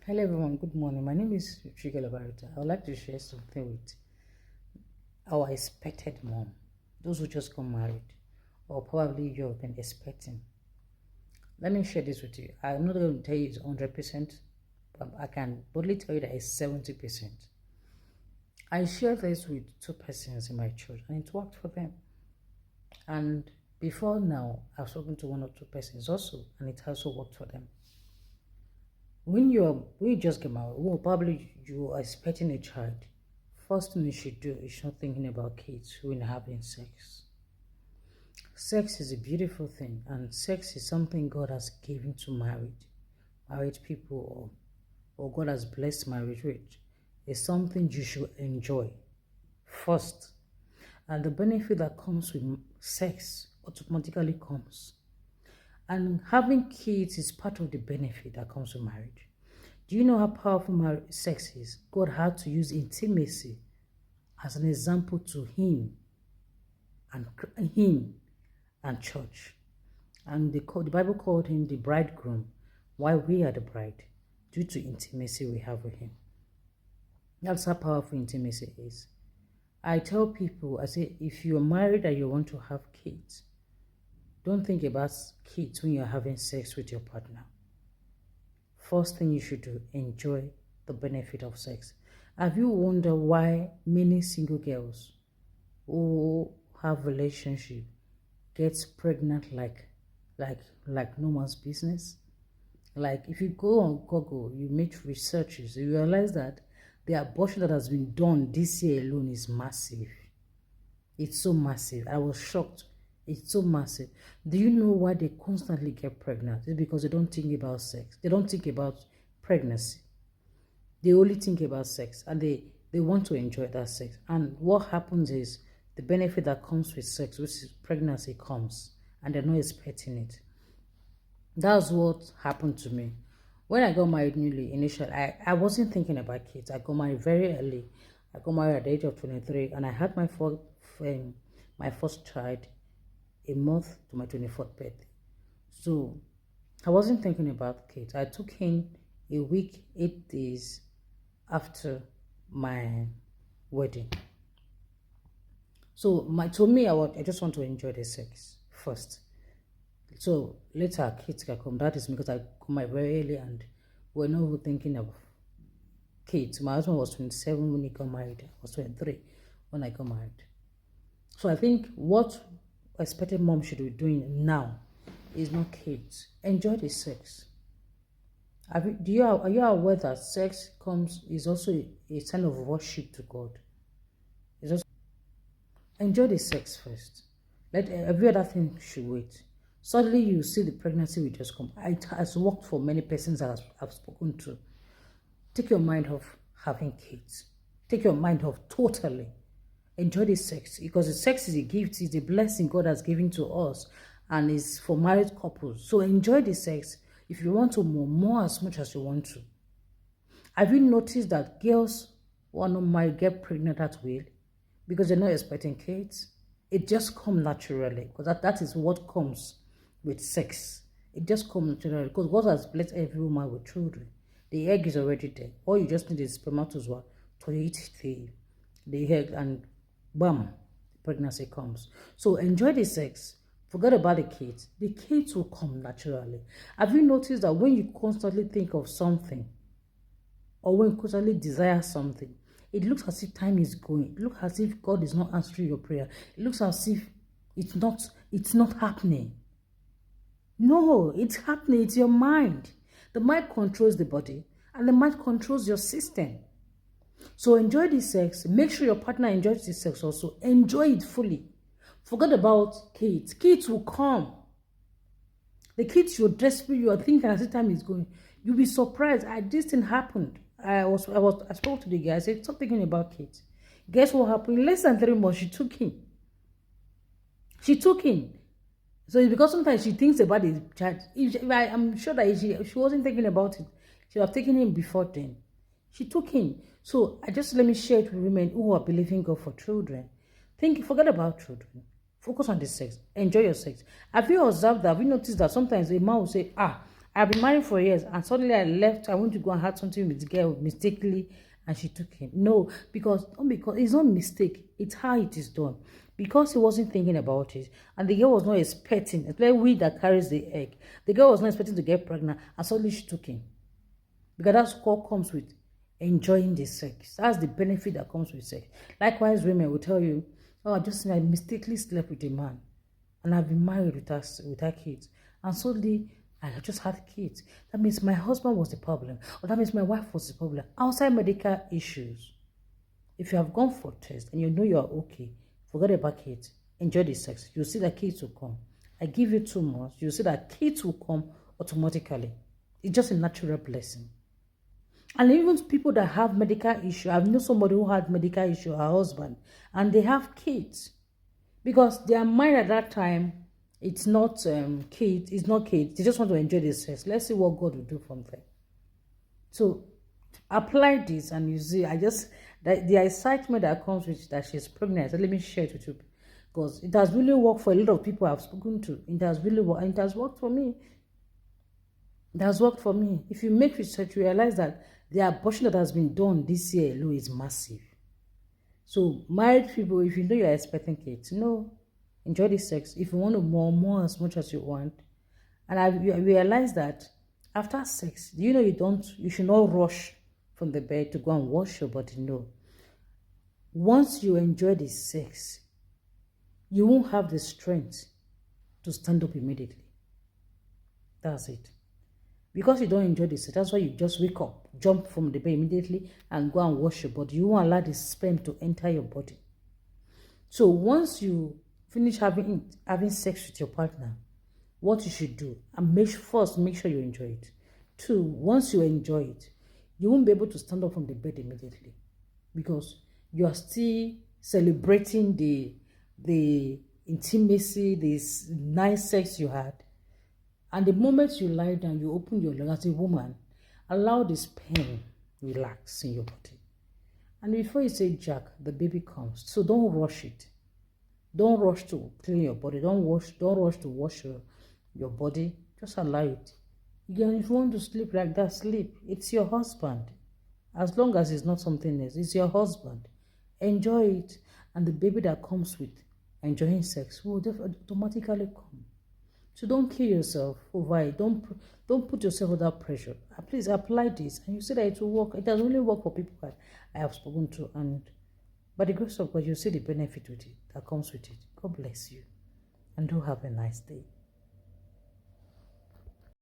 Hello everyone, good morning. My name is Chigala Barita. I would like to share something with our expected mom, those who just got married, or probably you have been expecting. Let me share this with you. I'm not going to tell you it's 100%, but I can boldly tell you that it's 70%. I shared this with two persons in my church, and it worked for them. And before now, I've spoken to one or two persons also, and it also worked for them. When you just get married, well, probably you are expecting a child. First thing you should do is not thinking about kids when having sex. Sex is a beautiful thing, and sex is something God has given to married people, or God has blessed marriage with. It's something you should enjoy first, and the benefit that comes with sex automatically comes. And having kids is part of the benefit that comes with marriage. Do you know how powerful sex is? God had to use intimacy as an example to him and church. And the Bible called him the bridegroom, while we are the bride, due to intimacy we have with him. That's how powerful intimacy is. I tell people, I say, if you're married and you want to have kids, don't think about kids when you're having sex with your partner. First thing you should do, enjoy the benefit of sex. Have you wondered why many single girls who have relationship gets pregnant like no one's business? Like if you go on Google, you make researches, you realize that the abortion that has been done this year alone is massive. It's so massive. I was shocked. It's so massive. Do you know why they constantly get pregnant? It's because they don't think about sex. They don't think about pregnancy. They only think about sex, and they want to enjoy that sex. And what happens is the benefit that comes with sex, which is pregnancy, comes, and they're not expecting it. That's what happened to me. When I got married initially, I wasn't thinking about kids. I got married very early. I got married at the age of 23, and I had my first child a month to my 24th birthday. So I wasn't thinking about kids. I took him a week, 8 days after my wedding. So to me, I just want to enjoy the sex first. So later kids can come. That is because I come my very early and we're not thinking of kids. My husband was 27 when he got married. I was 23 when I got married. So I think what expected mom should be doing now is not kids. Enjoy the sex. Are you aware that sex is also a sign of worship to God? Enjoy the sex first. Let every other thing should wait. Suddenly you see the pregnancy will just come. It has worked for many persons that I've spoken to. Take your mind off having kids. Take your mind off totally. Enjoy the sex, because the sex is a gift, it's a blessing God has given to us, and it's for married couples. So enjoy the sex. If you want to more as much as you want to. Have you noticed that girls who are not married get pregnant at will? Because they're not expecting kids. It just comes naturally, because that is what comes with sex. It just comes naturally, because God has blessed every woman with children. The egg is already there. All you just need is spermatozoa to eat the egg, and bam, pregnancy comes. So enjoy the sex. Forget about the kids. The kids will come naturally. Have you noticed that when you constantly think of something, or when you constantly desire something, it looks as if time is going. It looks as if God is not answering your prayer. It looks as if it's not happening. No, it's happening. It's your mind. The mind controls the body, and the mind controls your system. So enjoy the sex. Make sure your partner enjoys the sex also. Enjoy it fully. Forget about kids. Kids will come. The kids you're desperate, you are thinking as the time is going. You'll be surprised. This thing happened. I spoke to the guy. I said, stop thinking about kids. Guess what happened? In less than 3 months, she took him. So it's because sometimes she thinks about the child. I'm sure that she wasn't thinking about it. She would have taken him before then. She took him. So let me share it with women who are believing God for children. Forget about children. Focus on the sex. Enjoy your sex. Have you observed that? Have you noticed that sometimes a man will say, I've been married for years, and suddenly I left. I went to go and had something with the girl mistakenly, and she took him. No, because not because it's not mistake. It's how it is done. Because he wasn't thinking about it, and the girl was not expecting. It's like we that carries the egg. The girl was not expecting to get pregnant, and suddenly she took him. Because that's what comes with enjoying the sex. That's the benefit that comes with sex. Likewise, women will tell you, "Oh, I mistakenly slept with a man, and I've been married with her kids, and suddenly I just had kids. That means my husband was the problem, or that means my wife was the problem." Outside medical issues, if you have gone for a test and you know you are okay, forget about kids. Enjoy the sex. You'll see that kids will come. I give you 2 months, you'll see that kids will come automatically. It's just a natural blessing. And even people that have medical issue, I've known somebody who had medical issue, her husband, and they have kids. Because their mind at that time, it's not kids, it's not kids. They just want to enjoy the sex. Let's see what God will do from there. So apply this and you see, the excitement that comes with that she's pregnant. So let me share it with you. Because it has really worked for a lot of people I've spoken to. It has really worked, and it has worked for me. It has worked for me. If you make research, you realize that the abortion that has been done this year alone is massive. So married people, if you know you're expecting kids, enjoy the sex. If you want to more as much as you want. And I realized that after sex, you should not rush from the bed to go and wash your body. No. Once you enjoy the sex, you won't have the strength to stand up immediately. That's it. Because you don't enjoy the sex, that's why you just wake up, jump from the bed immediately, and go and wash your body. You won't allow the sperm to enter your body. So once you finish having sex with your partner, what you should do, and make sure you enjoy it. 2, once you enjoy it, you won't be able to stand up from the bed immediately because you are still celebrating the intimacy, this nice sex you had. And the moment you lie down, you open your leg as a woman, allow the sperm relax in your body. And before you say jack, the baby comes. So don't rush it. Don't rush to clean your body. Don't rush to wash your body. Just allow it. Again, if you want to sleep like that, sleep. It's your husband. As long as it's not something else, it's your husband. Enjoy it. And the baby that comes with enjoying sex will automatically come. So don't kill yourself over it. Don't put yourself under pressure. Please apply this, and you see that it will work. It has only worked for people that I have spoken to, and by the grace of God, you see the benefit with it that comes with it. God bless you, and do have a nice day.